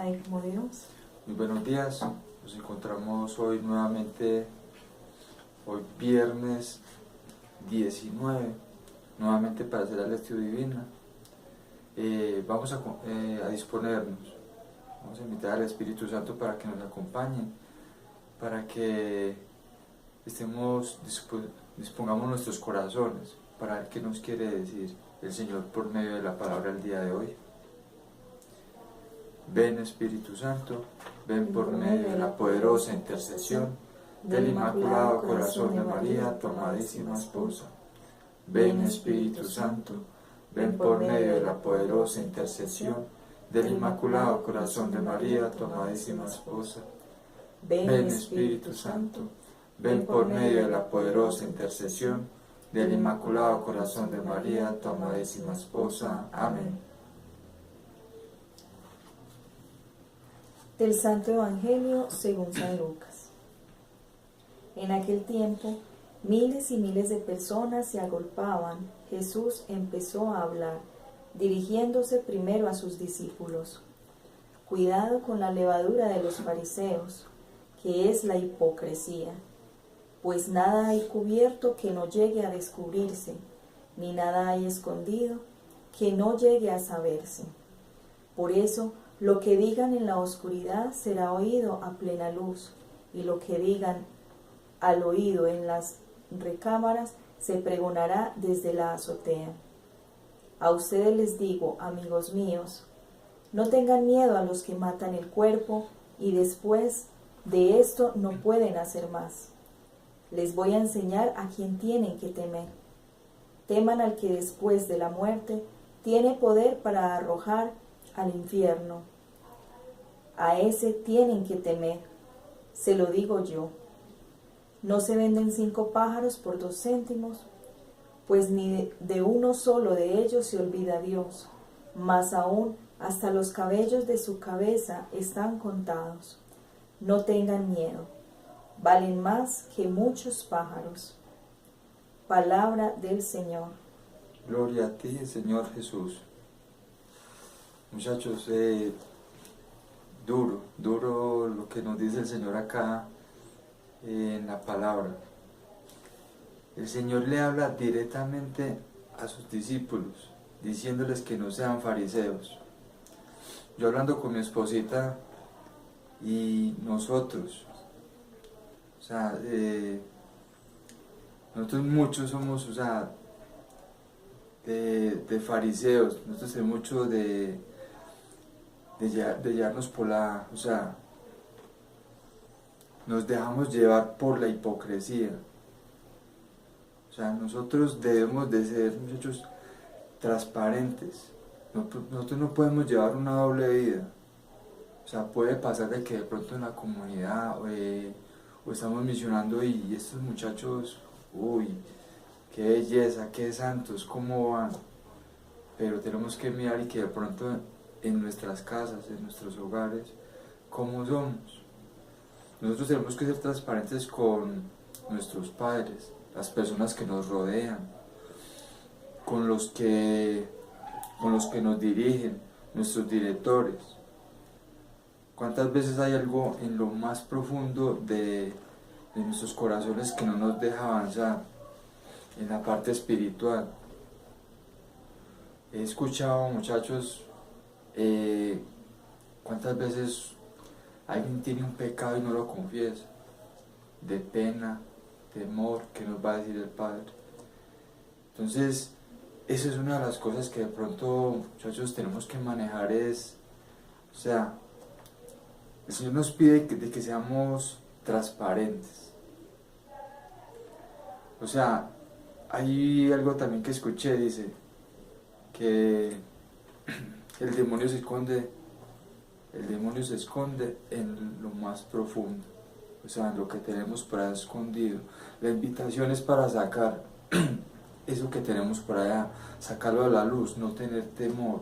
Padre como Dios. Muy buenos días, nos encontramos hoy nuevamente, hoy viernes 19, nuevamente para hacer la lección divina. Vamos a disponernos, vamos a invitar al Espíritu Santo para que nos acompañe, para que dispongamos nuestros corazones para ver qué nos quiere decir el Señor por medio de la palabra el día de hoy. Ven Espíritu Santo, ven por medio de la poderosa intercesión del Inmaculado Corazón de María, tu amadísima esposa. Ven Espíritu Santo, ven por medio de la poderosa intercesión del Inmaculado Corazón de María, tu amadísima esposa. Ven Espíritu Santo, ven por medio de la poderosa intercesión del Inmaculado Corazón de María, tu amadísima esposa. Amén. Del Santo Evangelio según San Lucas. En aquel tiempo, miles y miles de personas se agolpaban. Jesús empezó a hablar, dirigiéndose primero a sus discípulos. Cuidado con la levadura de los fariseos, que es la hipocresía, pues nada hay cubierto que no llegue a descubrirse, ni nada hay escondido que no llegue a saberse. Por eso, lo que digan en la oscuridad será oído a plena luz, y lo que digan al oído en las recámaras se pregonará desde la azotea. A ustedes les digo, amigos míos, no tengan miedo a los que matan el cuerpo y después de esto no pueden hacer más. Les voy a enseñar a quién tienen que temer. Teman al que después de la muerte tiene poder para arrojar al infierno. A ese tienen que temer, se lo digo yo. ¿No se venden 5 pájaros por 2 céntimos? Pues ni de uno solo de ellos se olvida Dios, más aún hasta los cabellos de su cabeza están contados. No tengan miedo, valen más que muchos pájaros. Palabra del Señor. Gloria a ti, Señor Jesús. Muchachos, duro lo que nos dice el Señor acá en la palabra. El Señor le habla directamente a sus discípulos, diciéndoles que no sean fariseos. Yo hablando con mi esposita y nosotros, nosotros muchos somos, de fariseos, nosotros tenemos mucho de llevarnos por nos dejamos llevar por la hipocresía. Nosotros debemos de ser, muchachos, transparentes. Nosotros no podemos llevar una doble vida. Puede pasar de que de pronto en la comunidad o estamos misionando y estos muchachos, uy, qué belleza, qué santos, cómo van. Pero tenemos que mirar y que de pronto en nuestras casas, en nuestros hogares, cómo somos. Nosotros tenemos que ser transparentes con nuestros padres, las personas que nos rodean, con los que nos dirigen, nuestros directores. ¿Cuántas veces hay algo en lo más profundo de nuestros corazones que no nos deja avanzar en la parte espiritual? He escuchado, muchachos, cuántas veces alguien tiene un pecado y no lo confiesa, de pena, temor, ¿qué nos va a decir el Padre? Entonces, esa es una de las cosas que de pronto, muchachos, tenemos que manejar es, el Señor nos pide de que seamos transparentes. Hay algo también que escuché, dice, que el demonio se esconde en lo más profundo, en lo que tenemos por allá escondido. La invitación es para sacar eso que tenemos por allá, sacarlo a la luz, no tener temor,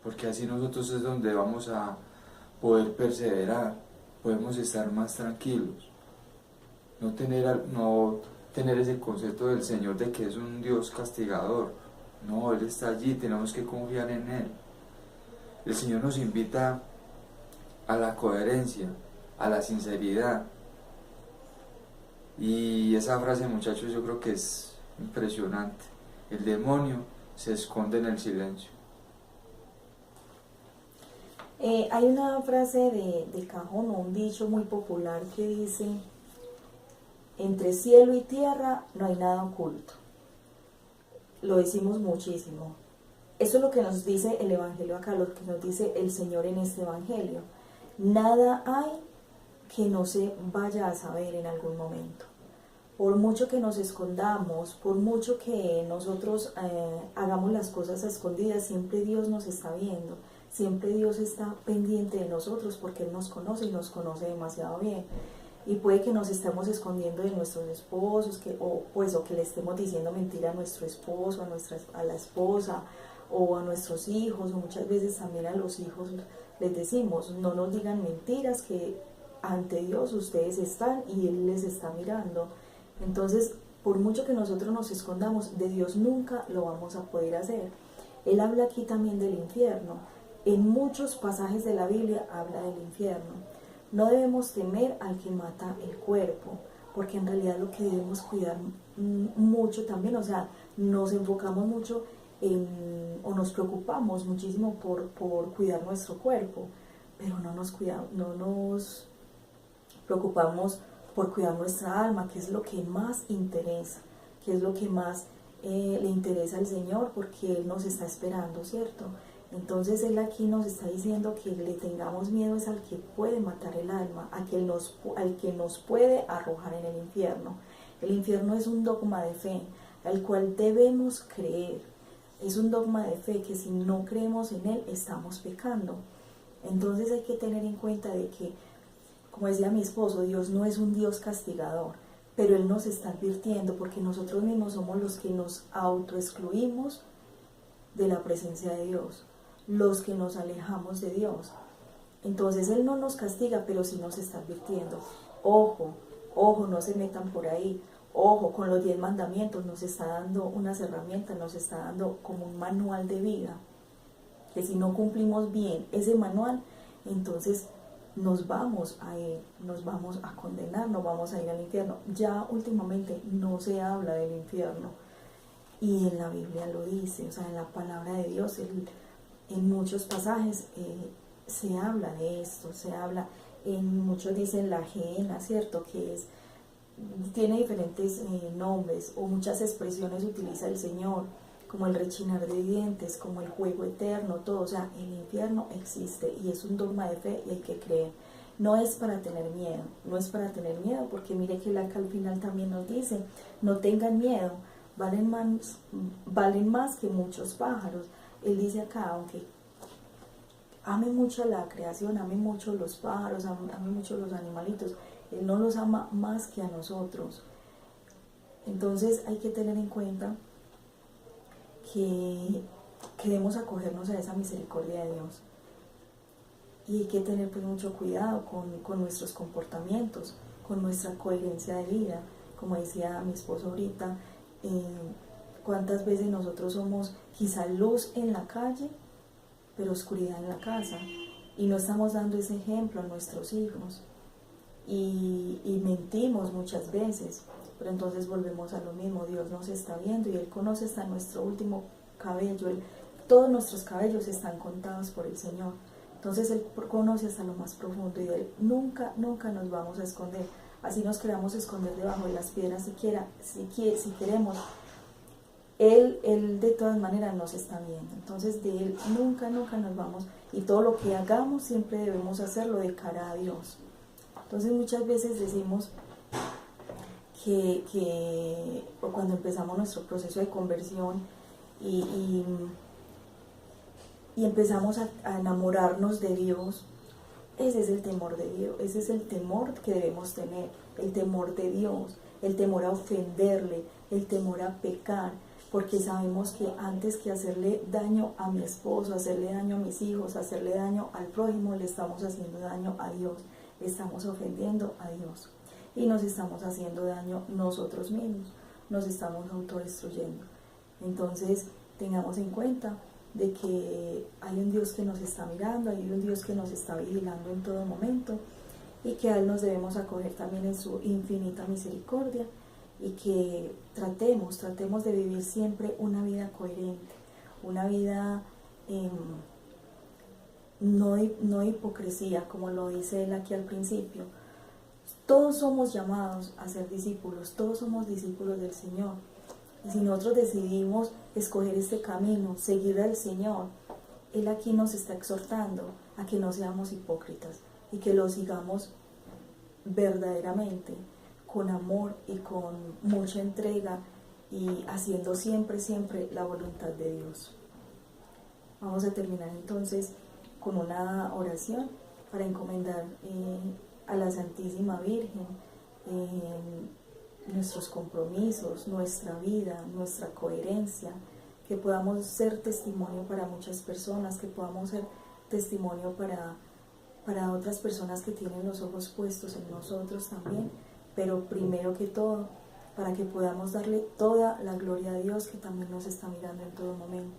porque así nosotros es donde vamos a poder perseverar, podemos estar más tranquilos, no tener ese concepto del Señor de que es un Dios castigador. No, Él está allí, tenemos que confiar en Él. El Señor nos invita a la coherencia, a la sinceridad. Y esa frase, muchachos, yo creo que es impresionante. El demonio se esconde en el silencio. Hay una frase de cajón, o un dicho muy popular que dice: entre cielo y tierra no hay nada oculto. Lo decimos muchísimo. Eso es lo que nos dice el Evangelio acá, lo que nos dice el Señor en este Evangelio. Nada hay que no se vaya a saber en algún momento. Por mucho que nos escondamos, por mucho que nosotros hagamos las cosas a escondidas, siempre Dios nos está viendo, siempre Dios está pendiente de nosotros, porque Él nos conoce y nos conoce demasiado bien. Y puede que nos estemos escondiendo de nuestros esposos, o que le estemos diciendo mentira a nuestro esposo, a la esposa, o a nuestros hijos, o muchas veces también a los hijos les decimos: no nos digan mentiras, que ante Dios ustedes están y Él les está mirando. Entonces, por mucho que nosotros nos escondamos, de Dios nunca lo vamos a poder hacer. Él habla aquí también del infierno. En muchos pasajes de la Biblia habla del infierno. No debemos temer al que mata el cuerpo, porque en realidad lo que debemos cuidar mucho también, o sea, nos enfocamos mucho o nos preocupamos muchísimo por cuidar nuestro cuerpo, pero no nos preocupamos por cuidar nuestra alma, que es lo que más interesa, que es lo que más le interesa al Señor, porque Él nos está esperando, ¿cierto? Entonces Él aquí nos está diciendo que le tengamos miedo es al que puede matar el alma, al que nos puede arrojar en el infierno. El infierno es un dogma de fe, al cual debemos creer. Es un dogma de fe que si no creemos en Él, estamos pecando. Entonces hay que tener en cuenta de que, como decía mi esposo, Dios no es un Dios castigador, pero Él nos está advirtiendo, porque nosotros mismos somos los que nos autoexcluimos de la presencia de Dios, los que nos alejamos de Dios. Entonces Él no nos castiga, pero sí nos está advirtiendo: ojo, ojo, no se metan por ahí, ojo, con los 10 mandamientos nos está dando unas herramientas, nos está dando como un manual de vida, que si no cumplimos bien ese manual, entonces nos vamos a ir, nos vamos a condenar, nos vamos a ir al infierno. Ya últimamente no se habla del infierno, y en la Biblia lo dice, o sea, en la palabra de Dios, en muchos pasajes se habla de esto, se habla, muchos dicen la gehenna, ¿cierto? Que tiene diferentes nombres, o muchas expresiones utiliza el Señor, como el rechinar de dientes, como el juego eterno, todo. O sea, el infierno existe y es un dogma de fe y hay que creer. No es para tener miedo, no es para tener miedo, porque mire que acá al final también nos dice: no tengan miedo, valen más que muchos pájaros. Él dice acá, aunque ame mucho la creación, ame mucho los pájaros, ame mucho los animalitos, Él no los ama más que a nosotros. Entonces hay que tener en cuenta que debemos acogernos a esa misericordia de Dios, y hay que tener pues mucho cuidado con nuestros comportamientos, con nuestra coherencia de vida. Como decía mi esposo ahorita, cuántas veces nosotros somos quizá luz en la calle, pero oscuridad en la casa, y no estamos dando ese ejemplo a nuestros hijos, y mentimos muchas veces. Pero entonces volvemos a lo mismo: Dios nos está viendo y Él conoce hasta nuestro último cabello. Todos nuestros cabellos están contados por el Señor. Entonces Él conoce hasta lo más profundo, y de Él nunca nos vamos a esconder. Así nos queramos esconder debajo de las piedras si queremos. Él de todas maneras nos está viendo. Entonces de Él nunca nos vamos, y todo lo que hagamos siempre debemos hacerlo de cara a Dios. Entonces muchas veces decimos que cuando empezamos nuestro proceso de conversión y empezamos a enamorarnos de Dios, ese es el temor de Dios, ese es el temor que debemos tener, el temor de Dios, el temor a ofenderle, el temor a pecar, porque sabemos que antes que hacerle daño a mi esposo, hacerle daño a mis hijos, hacerle daño al prójimo, le estamos haciendo daño a Dios, le estamos ofendiendo a Dios. Y nos estamos haciendo daño nosotros mismos, nos estamos autodestruyendo. Entonces, tengamos en cuenta de que hay un Dios que nos está mirando, hay un Dios que nos está vigilando en todo momento, y que a Él nos debemos acoger también en su infinita misericordia, y que tratemos de vivir siempre una vida coherente, una vida no hipocresía, como lo dice Él aquí al principio. Todos somos llamados a ser discípulos, todos somos discípulos del Señor. Y si nosotros decidimos escoger este camino, seguir al Señor, Él aquí nos está exhortando a que no seamos hipócritas y que lo sigamos verdaderamente, con amor y con mucha entrega, y haciendo siempre la voluntad de Dios. Vamos a terminar entonces con una oración para encomendar a la Santísima Virgen nuestros compromisos, nuestra vida, nuestra coherencia, que podamos ser testimonio para muchas personas, que podamos ser testimonio para otras personas que tienen los ojos puestos en nosotros también, pero primero que todo, para que podamos darle toda la gloria a Dios, que también nos está mirando en todo momento.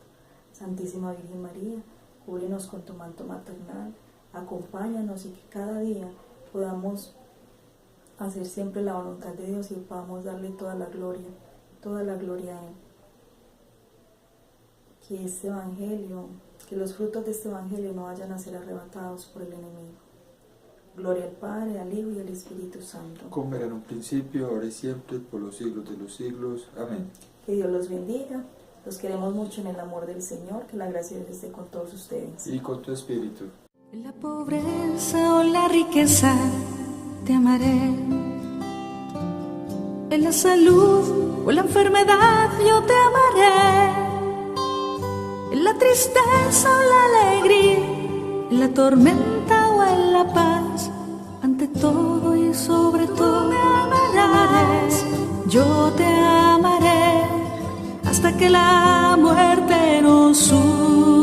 Santísima Virgen María, cúbrenos con tu manto maternal, acompáñanos, y que cada día podamos hacer siempre la voluntad de Dios y podamos darle toda la gloria a Él. Que este Evangelio, que los frutos de este Evangelio no vayan a ser arrebatados por el enemigo. Gloria al Padre, al Hijo y al Espíritu Santo. Como era en un principio, ahora y siempre, por los siglos de los siglos. Amén. Que Dios los bendiga. Los queremos mucho en el amor del Señor. Que la gracia de Dios esté con todos ustedes. Y con tu espíritu. En la pobreza o la riqueza te amaré. En la salud o la enfermedad yo te amaré. En la tristeza o la alegría, en la tormenta o en la paz, ante todo y sobre todo me amarás. Yo te amaré hasta que la muerte nos una.